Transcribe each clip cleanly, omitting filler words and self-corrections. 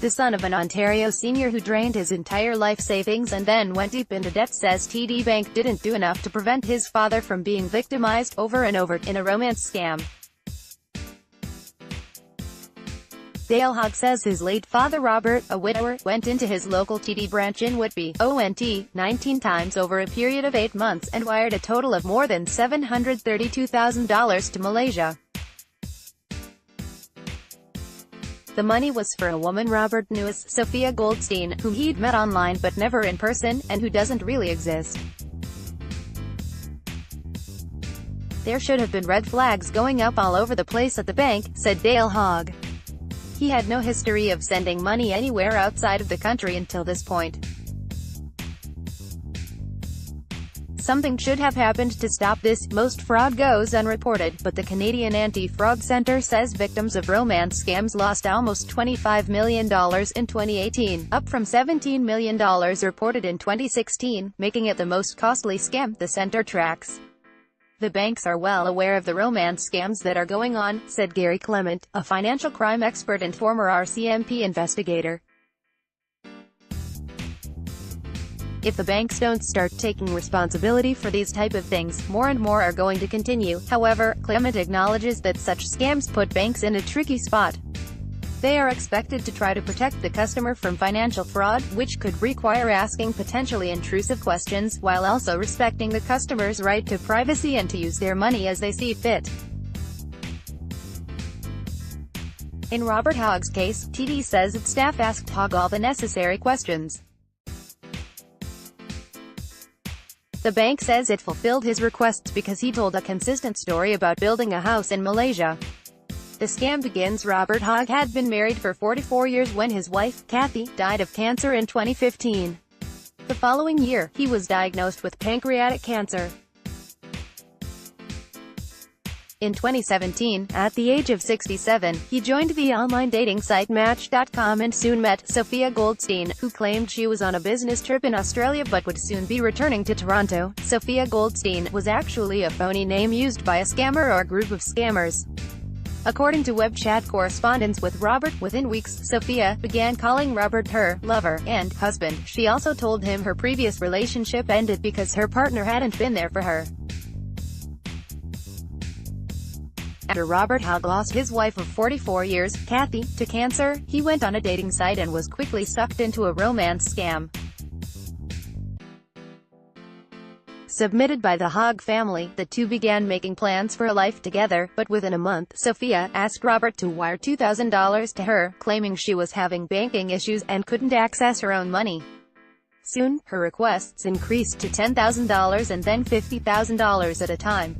The son of an Ontario senior who drained his entire life savings and then went deep into debt says TD Bank didn't do enough to prevent his father from being victimized over and over in a romance scam. Dayle Hogg says his late father Robert, a widower, went into his local TD branch in Whitby, ONT, 19 times over a period of 8 months and wired a total of more than $732,000 to Malaysia. The money was for a woman Robert knew as Sophia Goldstein, whom he'd met online but never in person, and who doesn't really exist. There should have been red flags going up all over the place at the bank, said Dayle Hogg. He had no history of sending money anywhere outside of the country until this point. Something should have happened to stop this. Most fraud goes unreported, but the Canadian Anti-Fraud Centre says victims of romance scams lost almost $25 million in 2018, up from $17 million reported in 2016, making it the most costly scam the centre tracks. The banks are well aware of the romance scams that are going on, said Gary Clement, a financial crime expert and former RCMP investigator. If the banks don't start taking responsibility for these type of things, more and more are going to continue. However, Clement acknowledges that such scams put banks in a tricky spot. They are expected to try to protect the customer from financial fraud, which could require asking potentially intrusive questions, while also respecting the customer's right to privacy and to use their money as they see fit. In Robert Hogg's case, TD says its staff asked Hogg all the necessary questions. The bank says it fulfilled his requests because he told a consistent story about building a house in Malaysia. The scam begins. Robert Hogg had been married for 44 years when his wife, Kathy, died of cancer in 2015. The following year, he was diagnosed with pancreatic cancer. In 2017, at the age of 67, he joined the online dating site Match.com and soon met Sophia Goldstein, who claimed she was on a business trip in Australia but would soon be returning to Toronto. Sophia Goldstein was actually a phony name used by a scammer or group of scammers. According to web chat correspondence with Robert, within weeks, Sophia began calling Robert her lover and husband. She also told him her previous relationship ended because her partner hadn't been there for her. After Robert Hogg lost his wife of 44 years, Kathy, to cancer, he went on a dating site and was quickly sucked into a romance scam. Submitted by the Hogg family, the two began making plans for a life together, but within a month, Sophia asked Robert to wire $2,000 to her, claiming she was having banking issues and couldn't access her own money. Soon, her requests increased to $10,000 and then $50,000 at a time.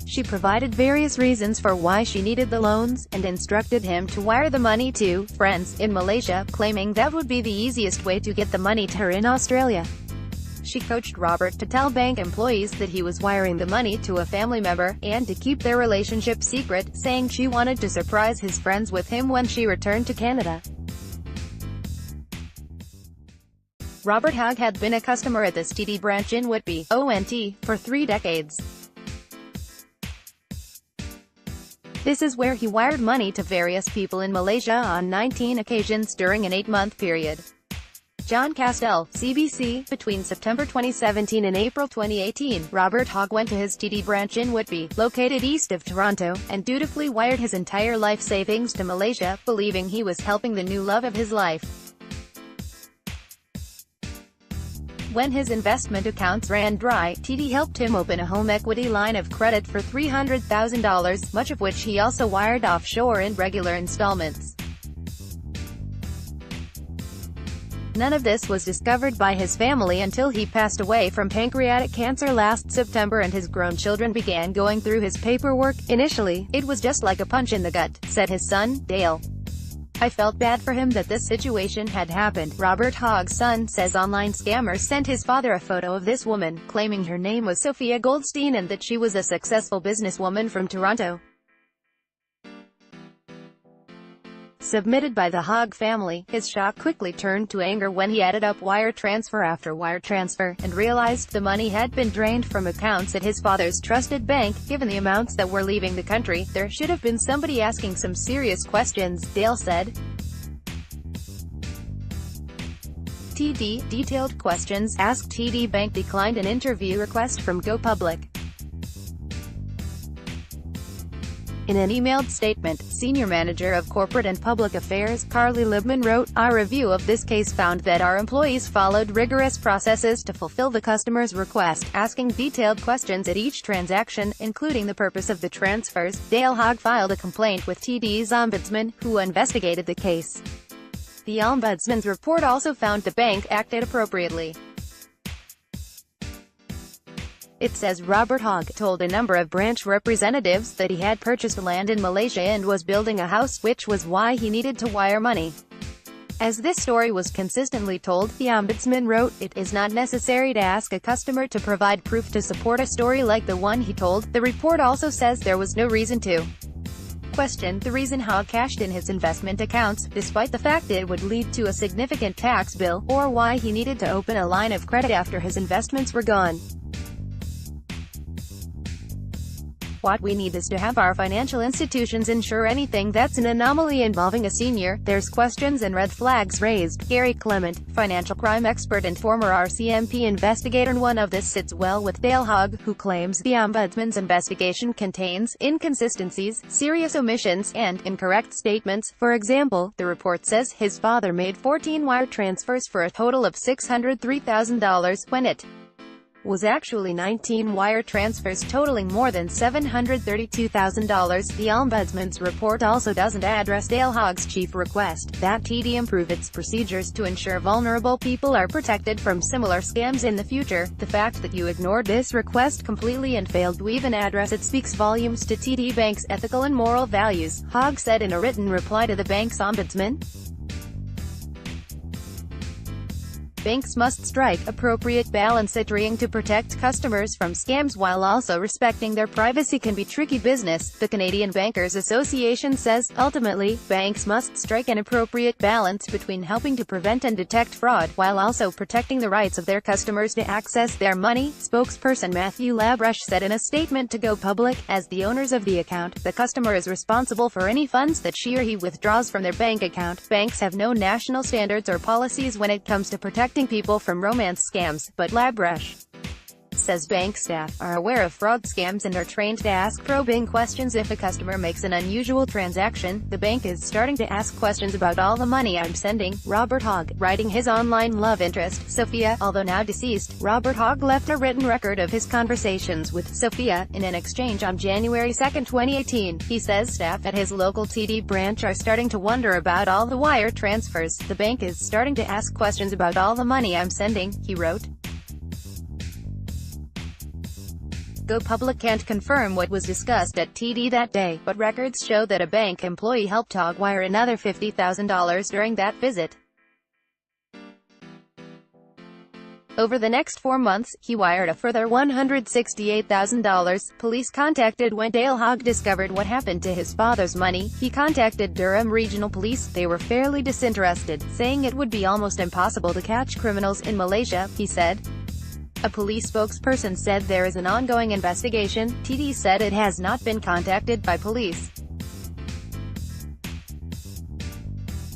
She provided various reasons for why she needed the loans, and instructed him to wire the money to friends in Malaysia, claiming that would be the easiest way to get the money to her in Australia. She coached Robert to tell bank employees that he was wiring the money to a family member, and to keep their relationship secret, saying she wanted to surprise his friends with him when she returned to Canada. Robert Hogg had been a customer at this TD branch in Whitby, ONT, for 3 decades. This is where he wired money to various people in Malaysia on 19 occasions during an 8-month period. John Castell, CBC. Between September 2017 and April 2018, Robert Hogg went to his TD branch in Whitby, located east of Toronto, and dutifully wired his entire life savings to Malaysia, believing he was helping the new love of his life. When his investment accounts ran dry, TD helped him open a home equity line of credit for $300,000, much of which he also wired offshore in regular installments. None of this was discovered by his family until he passed away from pancreatic cancer last September and his grown children began going through his paperwork. Initially, it was just like a punch in the gut, said his son, Dayle. I felt bad for him that this situation had happened. Robert Hogg's son says online scammers sent his father a photo of this woman, claiming her name was Sophia Goldstein and that she was a successful businesswoman from Toronto. submitted by the Hogg family. His shock quickly turned to anger when he added up wire transfer after wire transfer, and realized the money had been drained from accounts at his father's trusted bank. Given the amounts that were leaving the country, there should have been somebody asking some serious questions, Dayle said. TD, detailed questions asked. TD Bank declined an interview request from Go Public. In an emailed statement, Senior Manager of Corporate and Public Affairs, Carly Libman wrote, "Our review of this case found that our employees followed rigorous processes to fulfill the customer's request, asking detailed questions at each transaction, including the purpose of the transfers." Dayle Hogg filed a complaint with TD's ombudsman, who investigated the case. The ombudsman's report also found the bank acted appropriately. It says Robert Hogg told a number of branch representatives that he had purchased land in Malaysia and was building a house, which was why he needed to wire money. As this story was consistently told, the ombudsman wrote, "It is not necessary to ask a customer to provide proof to support a story like the one he told." The report also says there was no reason to question the reason Hogg cashed in his investment accounts, despite the fact it would lead to a significant tax bill, or why he needed to open a line of credit after his investments were gone. "What we need is to have our financial institutions ensure anything that's an anomaly involving a senior, there's questions and red flags raised." Gary Clement, financial crime expert and former RCMP investigator, and one of this sits well with Dayle Hogg, who claims the ombudsman's investigation contains inconsistencies, serious omissions, and incorrect statements. For example, the report says his father made 14 wire transfers for a total of $603,000, when it was actually 19 wire transfers totaling more than $732,000. The ombudsman's report also doesn't address Dayle Hogg's chief request, that TD improve its procedures to ensure vulnerable people are protected from similar scams in the future. "The fact that you ignored this request completely and failed to even address it speaks volumes to TD Bank's ethical and moral values," Hogg said in a written reply to the bank's ombudsman. "Banks must strike appropriate balance. Trying to protect customers from scams while also respecting their privacy can be tricky business," the Canadian Bankers Association says. "Ultimately, banks must strike an appropriate balance between helping to prevent and detect fraud, while also protecting the rights of their customers to access their money," spokesperson Matthew Labrush said in a statement to Go Public. "As the owners of the account, the customer is responsible for any funds that she or he withdraws from their bank account. Banks have no national standards or policies when it comes to protecting people from romance scams," but Labrush says bank staff are aware of fraud scams and are trained to ask probing questions if a customer makes an unusual transaction. "The bank is starting to ask questions about all the money I'm sending." Robert Hogg, writing his online love interest, Sophia, although now deceased, Robert Hogg left a written record of his conversations with Sophia in an exchange on January 2, 2018. He says staff at his local TD branch are starting to wonder about all the wire transfers. "The bank is starting to ask questions about all the money I'm sending," he wrote. Go Public can't confirm what was discussed at TD that day, but records show that a bank employee helped Hogg wire another $50,000 during that visit. Over the next 4 months, he wired a further $168,000. Police contacted when Dayle Hogg discovered what happened to his father's money. He contacted Durham Regional Police. They were fairly disinterested, saying it would be almost impossible to catch criminals in Malaysia, he said. A police spokesperson said there is an ongoing investigation. TD said it has not been contacted by police.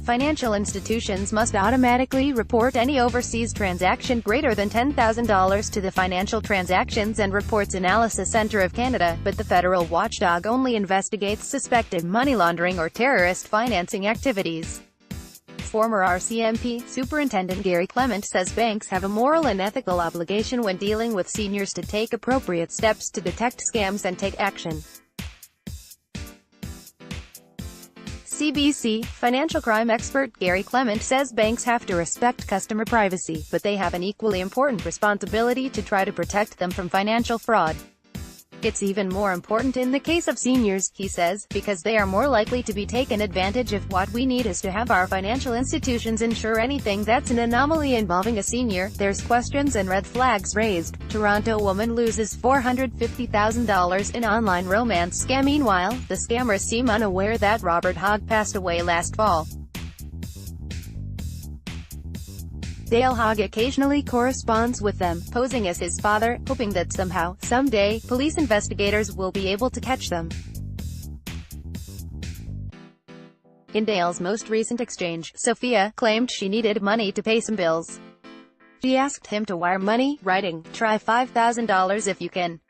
Financial institutions must automatically report any overseas transaction greater than $10,000 to the Financial Transactions and Reports Analysis Centre of Canada, but the federal watchdog only investigates suspected money laundering or terrorist financing activities. Former RCMP Superintendent Gary Clement says banks have a moral and ethical obligation when dealing with seniors to take appropriate steps to detect scams and take action. CBC financial crime expert Gary Clement says banks have to respect customer privacy, but they have an equally important responsibility to try to protect them from financial fraud. it's even more important in the case of seniors, he says, because they are more likely to be taken advantage of. What we need is to have our financial institutions ensure anything that's an anomaly involving a senior, there's questions and red flags raised. Toronto woman loses $450,000 in online romance scam. Meanwhile, the scammers seem unaware that Robert Hogg passed away last fall. Dayle Hogg occasionally corresponds with them, posing as his father, hoping that somehow, someday, police investigators will be able to catch them. In Dayle's most recent exchange, Sophia claimed she needed money to pay some bills. She asked him to wire money, writing, "Try $5,000 if you can."